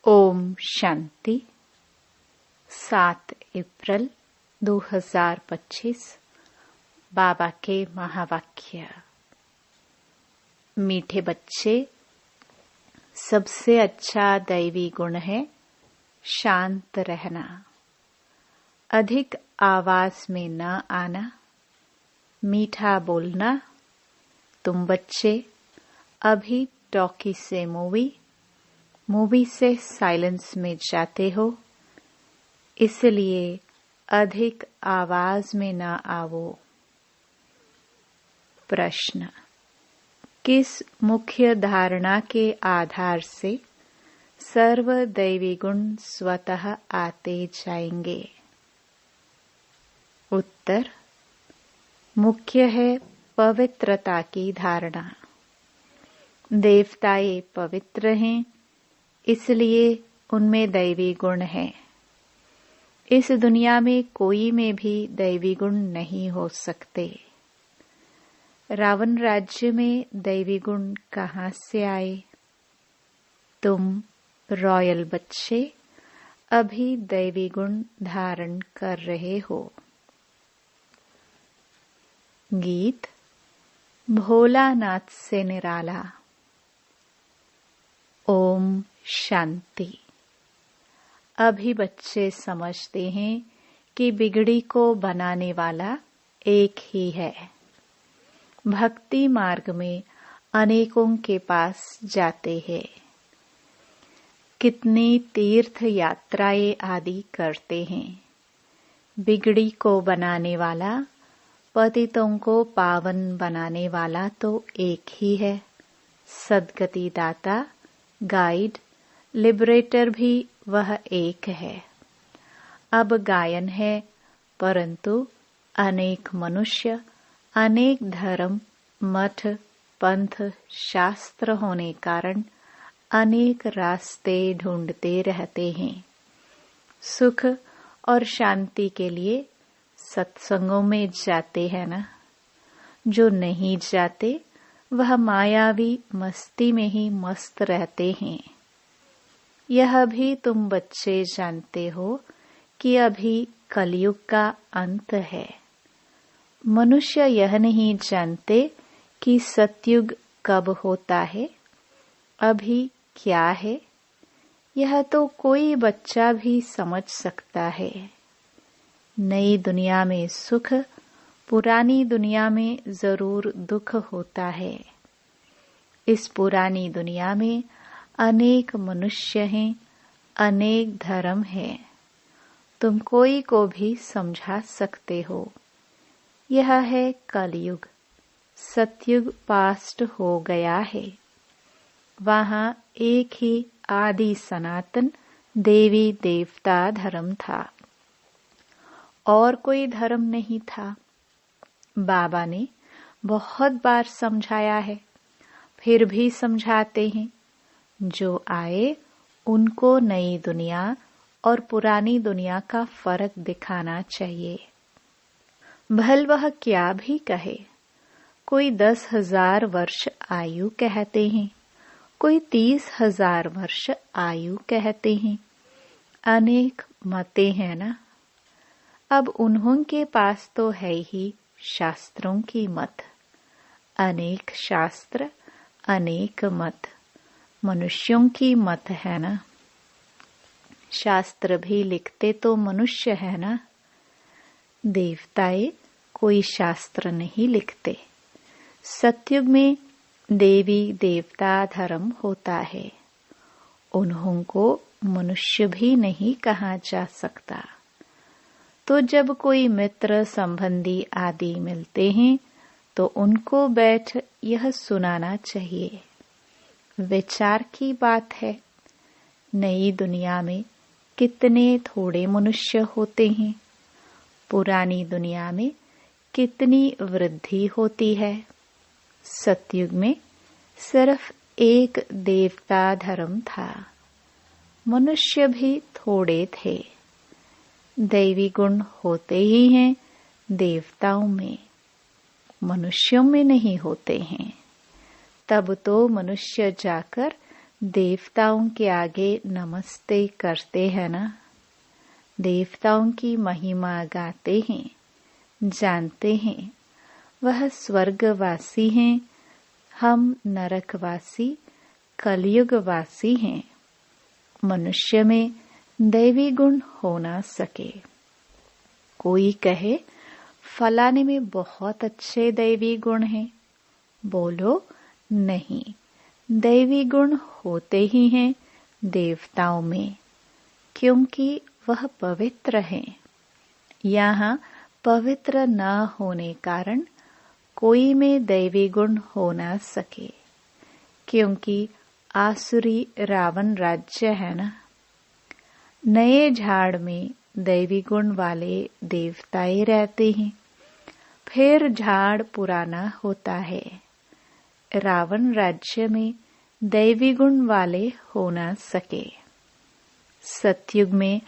ओम शांति। 7 अप्रैल 2025 बाबा के महावाक्य। मीठे बच्चे, सबसे अच्छा दैवी गुण है शांत रहना, अधिक आवाज में न आना, मीठा बोलना। तुम बच्चे अभी टॉकी से मूवी से साइलेंस में जाते हो, इसलिए अधिक आवाज में न आओ। प्रश्न: किस मुख्य धारणा के आधार से सर्व दैवी गुण स्वतः आते जाएंगे? उत्तर: मुख्य है पवित्रता की धारणा। देवताएं पवित्र हैं, इसलिए उनमें दैवी गुण है। इस दुनिया में कोई में भी दैवी गुण नहीं हो सकते। रावण राज्य में दैवी गुण कहाँ से आए? तुम रॉयल बच्चे अभी दैवी गुण धारण कर रहे हो। गीत भोलानाथ से निराला। ओम शांति। अभी बच्चे समझते हैं कि बिगड़ी को बनाने वाला एक ही है। भक्ति मार्ग में अनेकों के पास जाते हैं, कितनी तीर्थ यात्राएं आदि करते हैं। बिगड़ी को बनाने वाला, पतितों को पावन बनाने वाला तो एक ही है। सद्गति दाता, गाइड, लिबरेटर भी वह एक है। अब गायन है, परंतु अनेक मनुष्य, अनेक धर्म, मठ, पंथ, शास्त्र होने कारण अनेक रास्ते ढूंढते रहते हैं। सुख और शांति के लिए सत्संगों में जाते हैं ना। जो नहीं जाते वह मायावी मस्ती में ही मस्त रहते हैं। यह भी तुम बच्चे जानते हो कि अभी कलयुग का अंत है। मनुष्य यह नहीं जानते कि सतयुग कब होता है, अभी क्या है। यह तो कोई बच्चा भी समझ सकता है। नई दुनिया में सुख, पुरानी दुनिया में जरूर दुख होता है। इस पुरानी दुनिया में अनेक मनुष्य हैं, अनेक धर्म हैं। तुम कोई को भी समझा सकते हो। यह है कलयुग। सतयुग पास्ट हो गया है। वहां एक ही आदि सनातन देवी देवता धर्म था, और कोई धर्म नहीं था। बाबा ने बहुत बार समझाया है, फिर भी समझाते हैं। जो आए उनको नई दुनिया और पुरानी दुनिया का फर्क दिखाना चाहिए। भल वह क्या भी कहे। कोई 10,000 वर्ष आयु कहते हैं, कोई 30,000 वर्ष आयु कहते हैं। अनेक मतें हैं ना। अब उन्हों के पास तो है ही शास्त्रों की मत। अनेक शास्त्र, अनेक मत, मनुष्यों की मत है ना। शास्त्र भी लिखते तो मनुष्य है ना। देवताएं कोई शास्त्र नहीं लिखते। सतयुग में देवी देवता धर्म होता है। उन्हों को मनुष्य भी नहीं कहा जा सकता। तो जब कोई मित्र संबंधी आदि मिलते हैं तो उनको बैठ यह सुनाना चाहिए। विचार की बात है। नई दुनिया में कितने थोड़े मनुष्य होते हैं, पुरानी दुनिया में कितनी वृद्धि होती है। सतयुग में सिर्फ एक देवता धर्म था। मनुष्य भी थोड़े थे। दैवी गुण होते ही हैं देवताओं में, मनुष्यों में नहीं होते हैं। तब तो मनुष्य जाकर देवताओं के आगे नमस्ते करते हैं ना। देवताओं की महिमा गाते हैं, जानते हैं वह स्वर्गवासी हैं, हम नरकवासी कलयुगवासी हैं। मनुष्य में दैवी गुण हो ना सके। कोई कहे फलाने में बहुत अच्छे दैवी गुण हैं, बोलो नहीं, दैवी गुण होते ही हैं देवताओं में, क्योंकि वह पवित्र हैं। यहाँ पवित्र न होने कारण कोई में दैवी गुण हो ना सके, क्योंकि आसुरी रावण राज्य है ना। नए झाड़ में दैवी गुण वाले देवताएं रहते हैं, फिर झाड़ पुराना होता है। रावण राज्य में दैवी गुण वाले हो ना सके। सतयुग में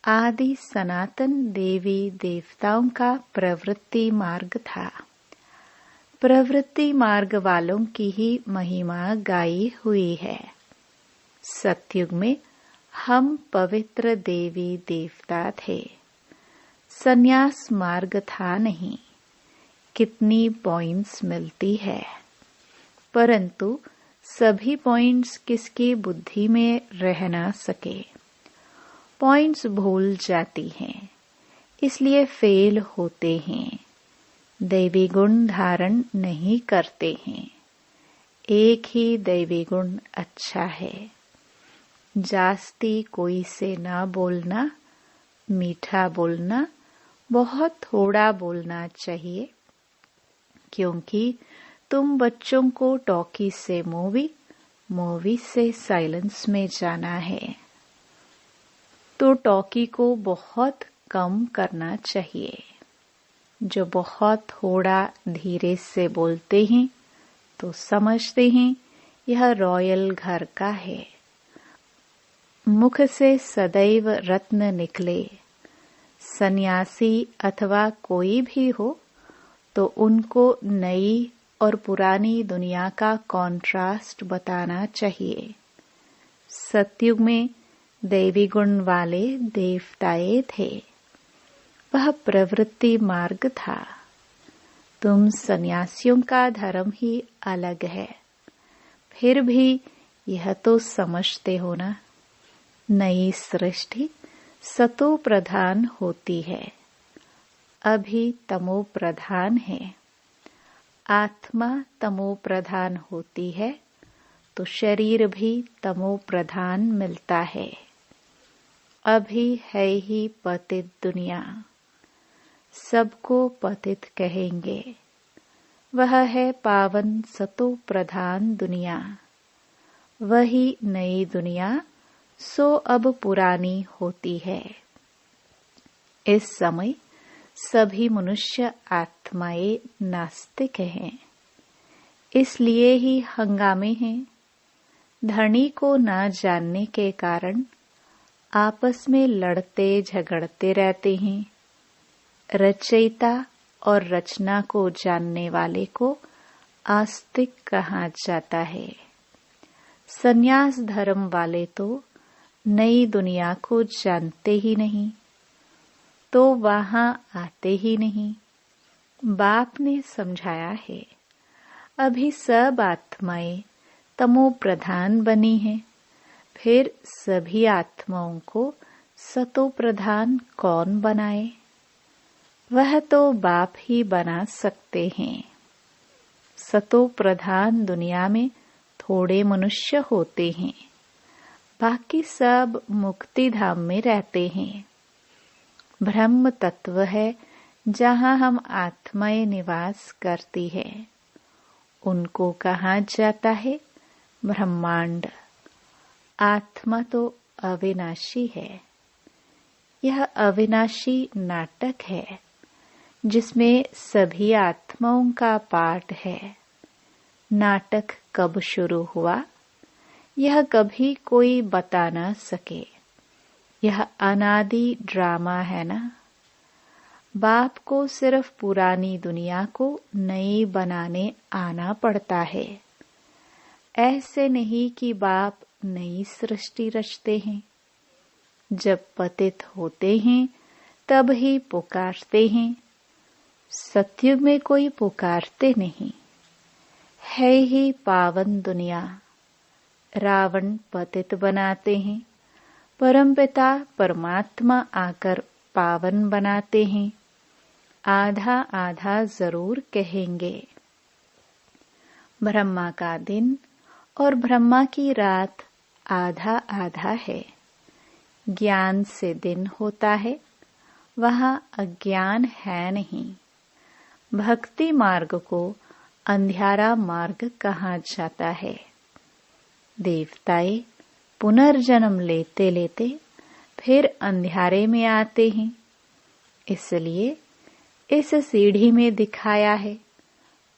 आदि सनातन देवी देवताओं का प्रवृत्ति मार्ग था। प्रवृत्ति मार्ग वालों की ही महिमा गाई हुई है। सतयुग में हम पवित्र देवी देवता थे। संन्यास मार्ग था नहीं। कितनी पॉइंट्स मिलती है, परंतु सभी पॉइंट्स किसकी बुद्धि में रह ना सके। पॉइंट्स भूल जाती हैं, इसलिए फेल होते हैं। दैवी गुण धारण नहीं करते हैं। एक ही दैवी गुण अच्छा है। जास्ती कोई से ना बोलना, मीठा बोलना, बहुत थोड़ा बोलना चाहिए, क्योंकि तुम बच्चों को टॉकी से मूवी से साइलेंस में जाना है, तो टॉकी को बहुत कम करना चाहिए। जो बहुत थोड़ा धीरे से बोलते हैं तो समझते हैं यह रॉयल घर का है। मुख से सदैव रत्न निकले। सन्यासी अथवा कोई भी हो तो उनको नई और पुरानी दुनिया का कॉन्ट्रास्ट बताना चाहिए। सतयुग में दैवी गुण वाले देवताए थे। वह प्रवृत्ति मार्ग था। तुम सन्यासियों का धर्म ही अलग है, फिर भी यह तो समझते हो ना, नई सृष्टि सतो प्रधान होती है, अभी तमो प्रधान है। आत्मा तमो प्रधान होती है तो शरीर भी तमो प्रधान मिलता है। अभी है ही पतित दुनिया, सबको पतित कहेंगे। वह है पावन सतो प्रधान दुनिया। वही नई दुनिया सो अब पुरानी होती है। इस समय सभी मनुष्य आत्माएं नास्तिक हैं, इसलिए ही हंगामे हैं। धनी को न जानने के कारण आपस में लड़ते झगड़ते रहते हैं। रचयिता और रचना को जानने वाले को आस्तिक कहा जाता है। संन्यास धर्म वाले तो नई दुनिया को जानते ही नहीं, तो वहां आते ही नहीं। बाप ने समझाया है, अभी सब आत्माएं तमो प्रधान बनी हैं, फिर सभी आत्माओं को सतो प्रधान कौन बनाए? वह तो बाप ही बना सकते हैं। सतो प्रधान दुनिया में थोड़े मनुष्य होते हैं, बाकी सब मुक्ति धाम में रहते हैं। ब्रह्म तत्व है जहाँ हम आत्माएं निवास करती है, उनको कहा जाता है ब्रह्मांड। आत्मा तो अविनाशी है। यह अविनाशी नाटक है जिसमें सभी आत्माओं का पाठ है। नाटक कब शुरू हुआ यह कभी कोई बता न सके। यह अनादि ड्रामा है ना। बाप को सिर्फ पुरानी दुनिया को नई बनाने आना पड़ता है। ऐसे नहीं कि बाप नई सृष्टि रचते हैं। जब पतित होते हैं तब ही पुकारते हैं। सतयुग में कोई पुकारते नहीं। है ही पावन दुनिया। रावण पतित बनाते हैं, परमपिता परमात्मा आकर पावन बनाते हैं। आधा आधा जरूर कहेंगे। ब्रह्मा का दिन और ब्रह्मा की रात आधा आधा है। ज्ञान से दिन होता है, वहाँ अज्ञान है नहीं। भक्ति मार्ग को अंधियारा मार्ग कहा जाता है। देवताएं पुनर्जन्म लेते लेते फिर अंधियारे में आते हैं। इसलिए इस सीढ़ी में दिखाया है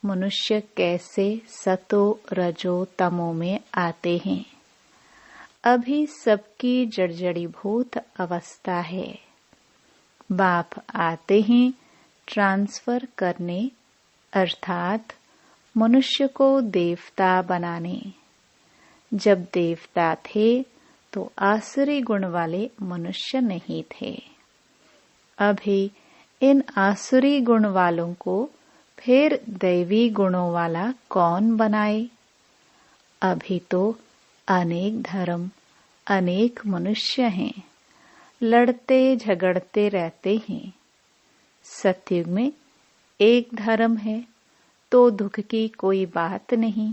मनुष्य कैसे सतो रजो तमो में आते हैं। अभी सबकी जड़जड़ीभूत अवस्था है। बाप आते हैं ट्रांसफर करने, अर्थात मनुष्य को देवता बनाने। जब देवता थे तो आसुरी गुण वाले मनुष्य नहीं थे। अभी इन आसुरी गुण वालों को फिर दैवी गुणों वाला कौन बनाए। अभी तो अनेक धर्म, अनेक मनुष्य हैं, लड़ते झगड़ते रहते हैं। सतयुग में एक धर्म है तो दुख की कोई बात नहीं।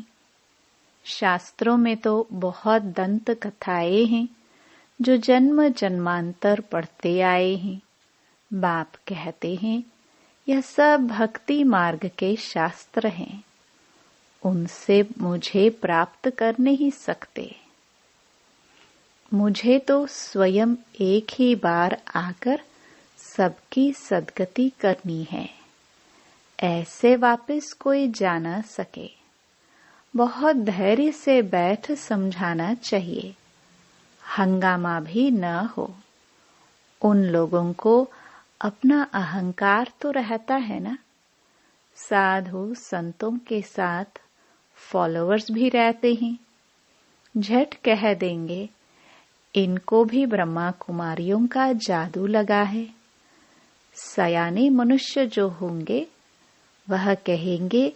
शास्त्रों में तो बहुत दंत कथाएं हैं जो जन्म जन्मांतर पढ़ते आए हैं। बाप कहते हैं यह सब भक्ति मार्ग के शास्त्र हैं, उनसे मुझे प्राप्त कर नहीं सकते। मुझे तो स्वयं एक ही बार आकर सबकी सद्गति करनी है। ऐसे वापस कोई जा न सके। बहुत धैर्य से बैठ समझाना चाहिए, हंगामा भी न हो। उन लोगों को अपना अहंकार तो रहता है ना। साधु संतों के साथ फॉलोअर्स भी रहते हैं। झट कह देंगे इनको भी ब्रह्मा कुमारियों का जादू लगा है। सयाने मनुष्य जो होंगे वह कहेंगे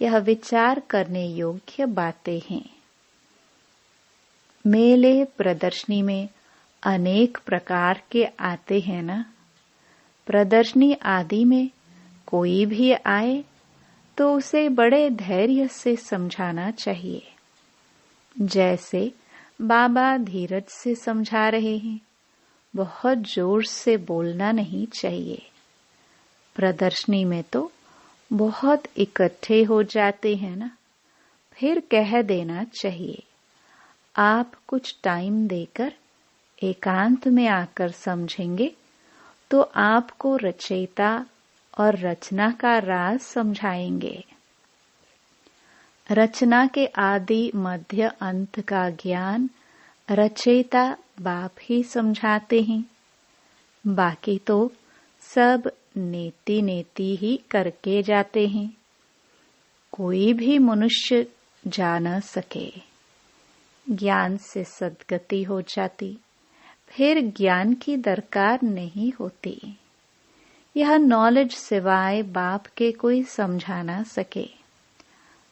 यह विचार करने योग्य बातें हैं। मेले प्रदर्शनी में अनेक प्रकार के आते हैं ना। प्रदर्शनी आदि में कोई भी आए तो उसे बड़े धैर्य से समझाना चाहिए। जैसे बाबा धीरज से समझा रहे हैं, बहुत जोर से बोलना नहीं चाहिए। प्रदर्शनी में तो बहुत इकट्ठे हो जाते हैं ना, फिर कह देना चाहिए। आप कुछ टाइम देकर एकांत में आकर समझेंगे तो आपको रचयिता और रचना का राज समझाएंगे। रचना के आदि मध्य अंत का ज्ञान रचयिता बाप ही समझाते हैं। बाकी तो सब नेति नेति ही करके जाते हैं। कोई भी मनुष्य जा न सके। ज्ञान से सद्गति हो जाती, फिर ज्ञान की दरकार नहीं होती। यह नॉलेज सिवाय बाप के कोई समझा ना सके।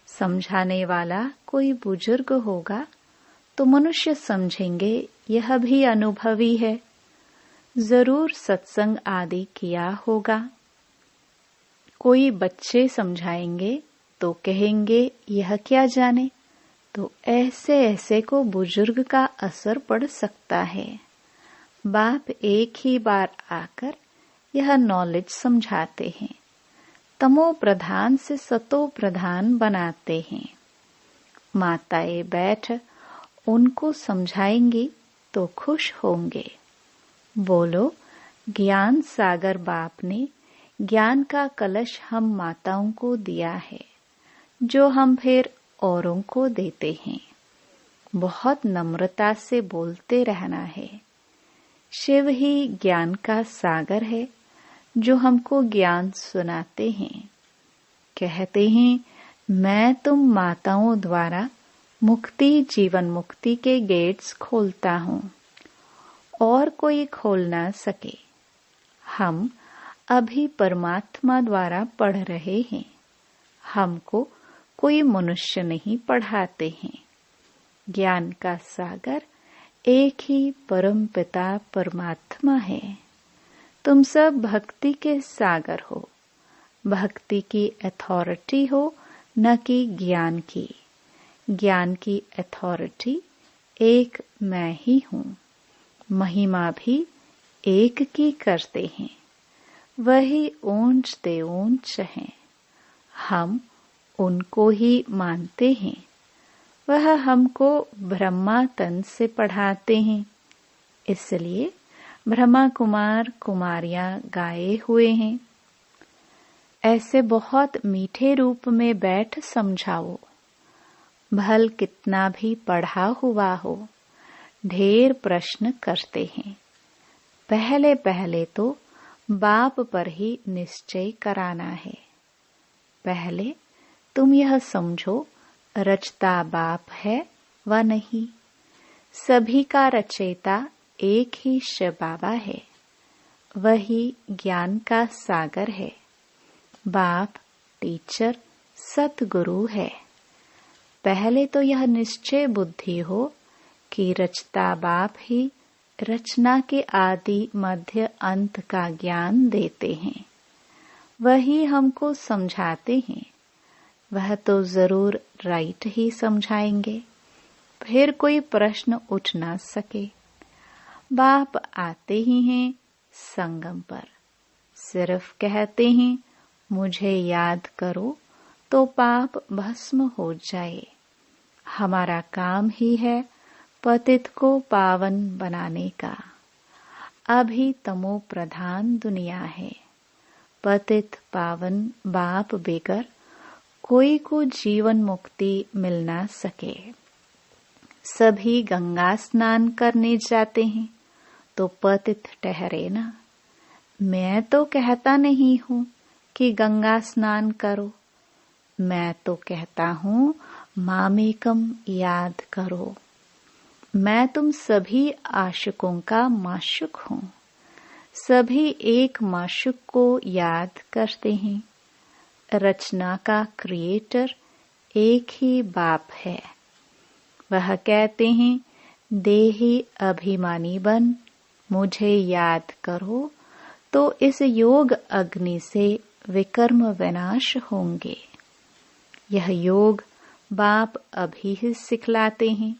समझाने वाला कोई बुजुर्ग होगा तो मनुष्य समझेंगे यह भी अनुभवी है, जरूर सत्संग आदि किया होगा। कोई बच्चे समझाएंगे तो कहेंगे यह क्या जाने, तो ऐसे ऐसे को बुजुर्ग का असर पड़ सकता है। बाप एक ही बार आकर यह नॉलेज समझाते हैं, तमो प्रधान से सतो प्रधान बनाते हैं। माताएं बैठ उनको समझाएंगी तो खुश होंगे। बोलो, ज्ञान सागर बाप ने ज्ञान का कलश हम माताओं को दिया है, जो हम फिर औरों को देते हैं। बहुत नम्रता से बोलते रहना है। शिव ही ज्ञान का सागर है, जो हमको ज्ञान सुनाते हैं। कहते हैं मैं तुम माताओं द्वारा मुक्ति जीवन मुक्ति के गेट्स खोलता हूँ और कोई खोल ना सके। हम अभी परमात्मा द्वारा पढ़ रहे हैं, हमको कोई मनुष्य नहीं पढ़ाते हैं। ज्ञान का सागर एक ही परम पिता परमात्मा है। तुम सब भक्ति के सागर हो। भक्ति की अथॉरिटी हो, न कि ज्ञान की। ज्ञान की अथॉरिटी एक मैं ही हूँ। महिमा भी एक की करते हैं, वही ऊंच ते ऊंच हैं। हम उनको ही मानते हैं। वह हमको ब्रह्मा तन से पढ़ाते हैं। इसलिए ब्रह्मा कुमार कुमारियां गाए हुए हैं। ऐसे बहुत मीठे रूप में बैठ समझाओ। भल कितना भी पढ़ा हुआ हो, ढेर प्रश्न करते हैं। पहले पहले तो बाप पर ही निश्चय कराना है। पहले तुम यह समझो, रचता बाप है व नहीं। सभी का रचयिता एक ही शिव बाबा है। वही ज्ञान का सागर है। बाप टीचर सतगुरु है। पहले तो यह निश्चय बुद्धि हो कि रचता बाप ही रचना के आदि मध्य अंत का ज्ञान देते हैं। वही हमको समझाते हैं। वह तो जरूर राइट ही समझाएंगे, फिर कोई प्रश्न उठ ना सके। बाप आते ही हैं संगम पर, सिर्फ कहते हैं मुझे याद करो तो पाप भस्म हो जाए। हमारा काम ही है पतित को पावन बनाने का। अभी तमो प्रधान दुनिया है। पतित पावन बाप बेगर कोई को जीवन मुक्ति मिल ना सके। सभी गंगा स्नान करने जाते हैं तो पतित ठहरे ना। मैं तो कहता नहीं हूँ कि गंगा स्नान करो। मैं तो कहता हूँ मामेकम याद करो। मैं तुम सभी आशिकों का माशुक हूँ। सभी एक माशुक को याद करते हैं। रचना का क्रिएटर एक ही बाप है। वह कहते हैं देही अभिमानी बन मुझे याद करो तो इस योग अग्नि से विकर्म विनाश होंगे। यह योग बाप अभी ही सिखलाते हैं,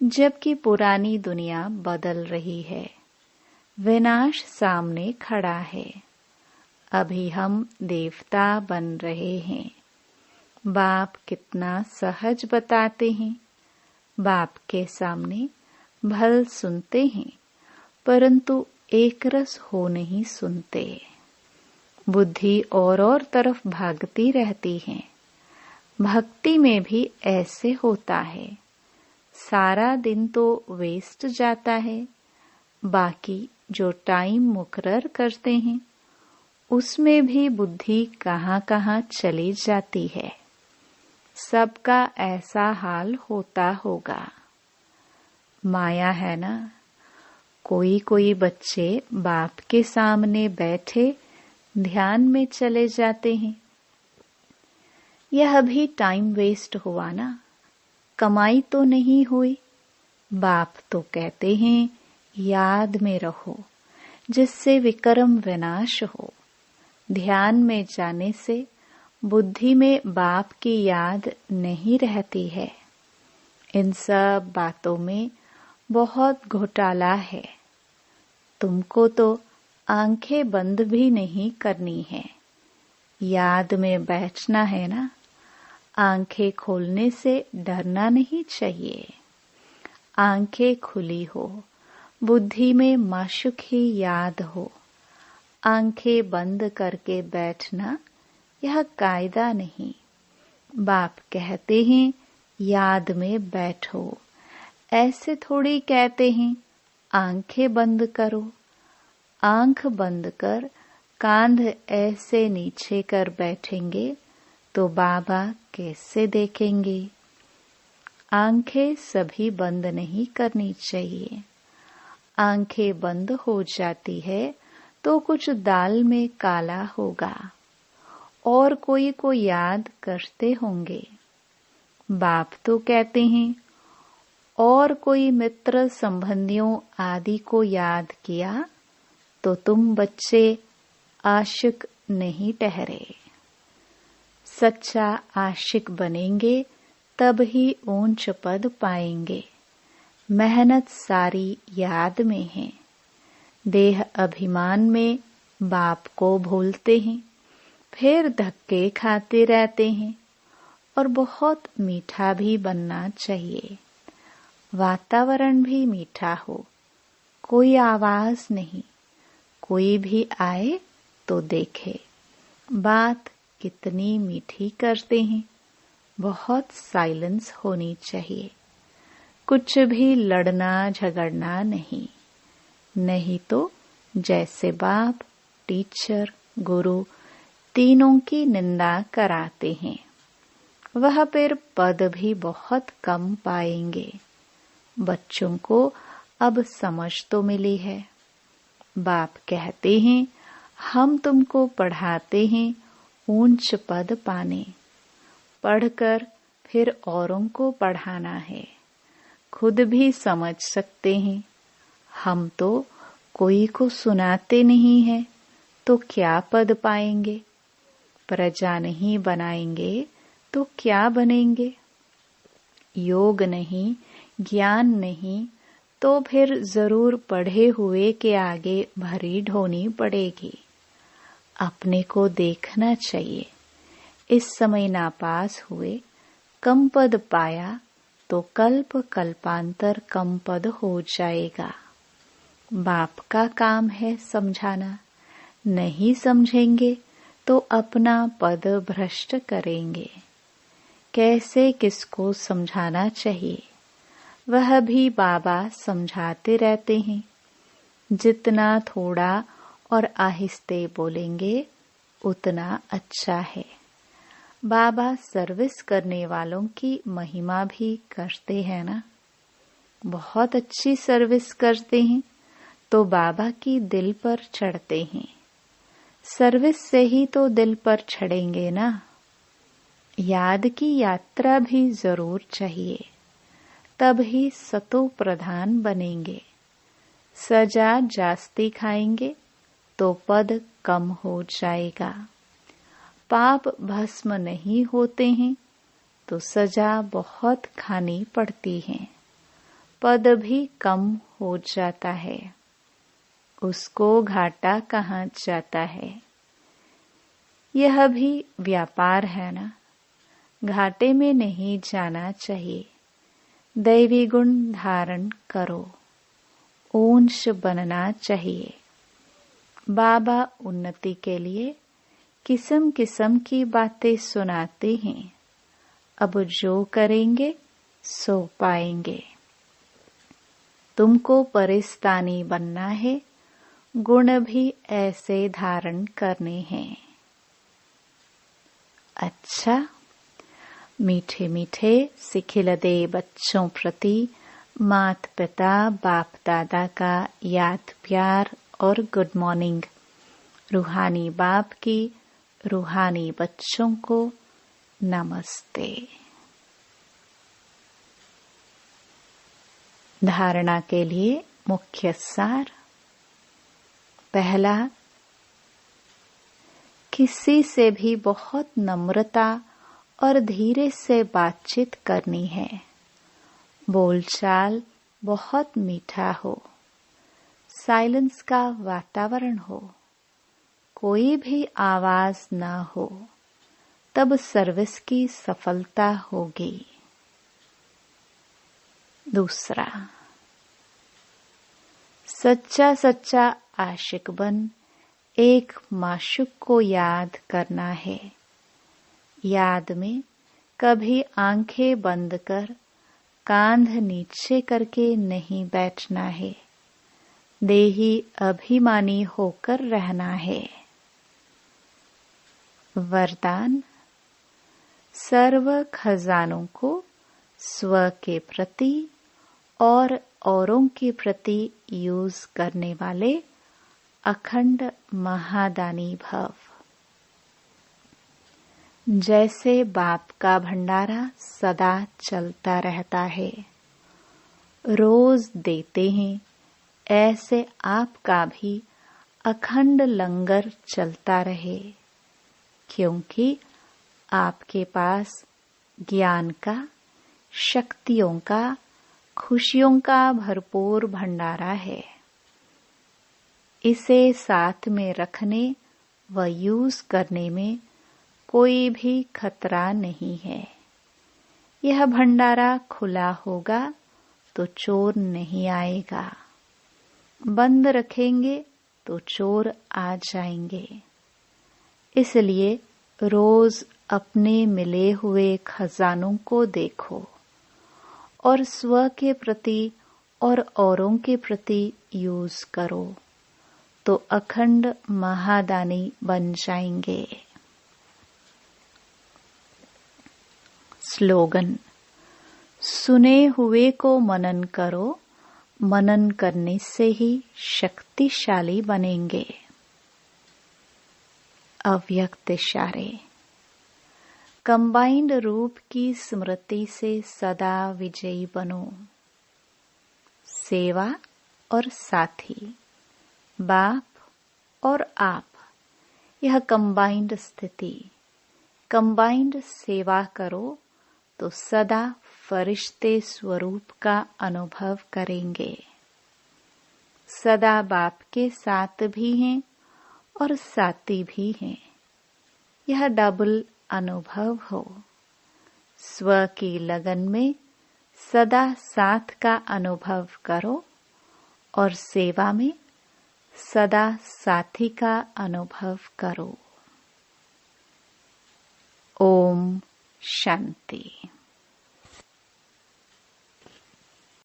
जबकि पुरानी दुनिया बदल रही है। विनाश सामने खड़ा है। अभी हम देवता बन रहे हैं। बाप कितना सहज बताते हैं। बाप के सामने भल सुनते हैं, परंतु एक रस हो नहीं सुनते। बुद्धि और तरफ भागती रहती है। भक्ति में भी ऐसे होता है। सारा दिन तो वेस्ट जाता है। बाकी जो टाइम मुकर्रर करते हैं उसमें भी बुद्धि कहाँ कहाँ चली जाती है। सबका ऐसा हाल होता होगा। माया है ना। कोई कोई बच्चे बाप के सामने बैठे ध्यान में चले जाते हैं। यह भी टाइम वेस्ट हुआ ना। कमाई तो नहीं हुई। बाप तो कहते हैं याद में रहो, जिससे विकर्म विनाश हो। ध्यान में जाने से बुद्धि में बाप की याद नहीं रहती है। इन सब बातों में बहुत घोटाला है। तुमको तो आंखें बंद भी नहीं करनी है। याद में बैठना है ना। आंखें खोलने से डरना नहीं चाहिए। आंखें खुली हो, बुद्धि में माशुक ही याद हो। आंखें बंद करके बैठना यह कायदा नहीं। बाप कहते हैं याद में बैठो। ऐसे थोड़ी कहते हैं आंखें बंद करो। आंख बंद कर कांध ऐसे नीचे कर बैठेंगे तो बाबा कैसे देखेंगे। आंखें सभी बंद नहीं करनी चाहिए। आंखें बंद हो जाती है तो कुछ दाल में काला होगा और कोई को याद करते होंगे। बाप तो कहते हैं और कोई मित्र संबंधियों आदि को याद किया तो तुम बच्चे आशिक नहीं ठहरे। सच्चा आशिक बनेंगे तब ही ऊंच पद पाएंगे। मेहनत सारी याद में है। देह अभिमान में बाप को भूलते हैं, फिर धक्के खाते रहते हैं। और बहुत मीठा भी बनना चाहिए। वातावरण भी मीठा हो, कोई आवाज नहीं। कोई भी आए तो देखे बात कितनी मीठी करते हैं। बहुत साइलेंस होनी चाहिए। कुछ भी लड़ना झगड़ना नहीं। नहीं तो जैसे बाप, टीचर, गुरु तीनों की निंदा कराते हैं, वह फिर पद भी बहुत कम पाएंगे। बच्चों को अब समझ तो मिली है। बाप कहते हैं हम तुमको पढ़ाते हैं ऊंच पद पाने। पढ़कर फिर औरों को पढ़ाना है। खुद भी समझ सकते हैं। हम तो कोई को सुनाते नहीं हैं तो क्या पद पाएंगे। प्रजा नहीं बनाएंगे तो क्या बनेंगे। योग नहीं, ज्ञान नहीं तो फिर जरूर पढ़े हुए के आगे भरी ढोनी पड़ेगी। अपने को देखना चाहिए। इस समय नापास हुए, कम पद पाया तो कल्प कल्पांतर कम पद हो जाएगा। बाप का काम है समझाना। नहीं समझेंगे तो अपना पद भ्रष्ट करेंगे। कैसे किसको समझाना चाहिए वह भी बाबा समझाते रहते हैं। जितना थोड़ा और आहिस्ते बोलेंगे उतना अच्छा है। बाबा सर्विस करने वालों की महिमा भी करते हैं ना। बहुत अच्छी सर्विस करते हैं तो बाबा की दिल पर चढ़ते हैं। सर्विस से ही तो दिल पर चढ़ेंगे ना। याद की यात्रा भी जरूर चाहिए, तब ही सतो प्रधान बनेंगे। सजा जास्ती खाएंगे तो पद कम हो जाएगा। पाप भस्म नहीं होते हैं तो सजा बहुत खानी पड़ती है। पद भी कम हो जाता है। उसको घाटा कहाँ जाता है। यह भी व्यापार है ना। घाटे में नहीं जाना चाहिए। दैवी गुण धारण करो। ऊंच बनना चाहिए। बाबा उन्नति के लिए किस्म किस्म की बातें सुनाते हैं। अब जो करेंगे सो पाएंगे। तुमको परिस्तानी बनना है। गुण भी ऐसे धारण करने हैं। अच्छा, मीठे मीठे सिखिलदे बच्चों प्रति मात पिता बाप दादा का याद प्यार और गुड मॉर्निंग। रूहानी बाप की रूहानी बच्चों को नमस्ते। धारणा के लिए मुख्य सार। पहला, किसी से भी बहुत नम्रता और धीरे से बातचीत करनी है। बोलचाल बहुत मीठा हो। साइलेंस का वातावरण हो। कोई भी आवाज ना हो, तब सर्विस की सफलता होगी। दूसरा, सच्चा सच्चा आशिक बन एक माशूक को याद करना है। याद में कभी आंखें बंद कर कांध नीचे करके नहीं बैठना है। देही अभिमानी होकर रहना है। वरदान, सर्व खजानों को स्व के प्रति और औरों के प्रति यूज करने वाले अखंड महादानी भव। जैसे बाप का भंडारा सदा चलता रहता है, रोज देते हैं, ऐसे आपका भी अखंड लंगर चलता रहे, क्योंकि आपके पास ज्ञान का, शक्तियों का, खुशियों का भरपूर भंडारा है। इसे साथ में रखने व यूज करने में कोई भी खतरा नहीं है। यह भंडारा खुला होगा तो चोर नहीं आएगा, बंद रखेंगे तो चोर आ जाएंगे। इसलिए रोज अपने मिले हुए खजानों को देखो और स्व के प्रति और औरों के प्रति यूज करो, तो अखंड महादानी बन जाएंगे। स्लोगन: सुने हुए को मनन करो, मनन करने से ही शक्तिशाली बनेंगे। अव्यक्त इशारे: कंबाइंड रूप की स्मृति से सदा विजयी बनो। सेवा और साथी, बाप और आप, यह कंबाइंड स्थिति, कंबाइंड सेवा करो तो सदा फरिश्ते स्वरूप का अनुभव करेंगे। सदा बाप के साथ भी हैं और साथी भी हैं। यह डबल अनुभव हो। स्व की लगन में सदा साथ का अनुभव करो और सेवा में सदा साथी का अनुभव करो। ओम शांति।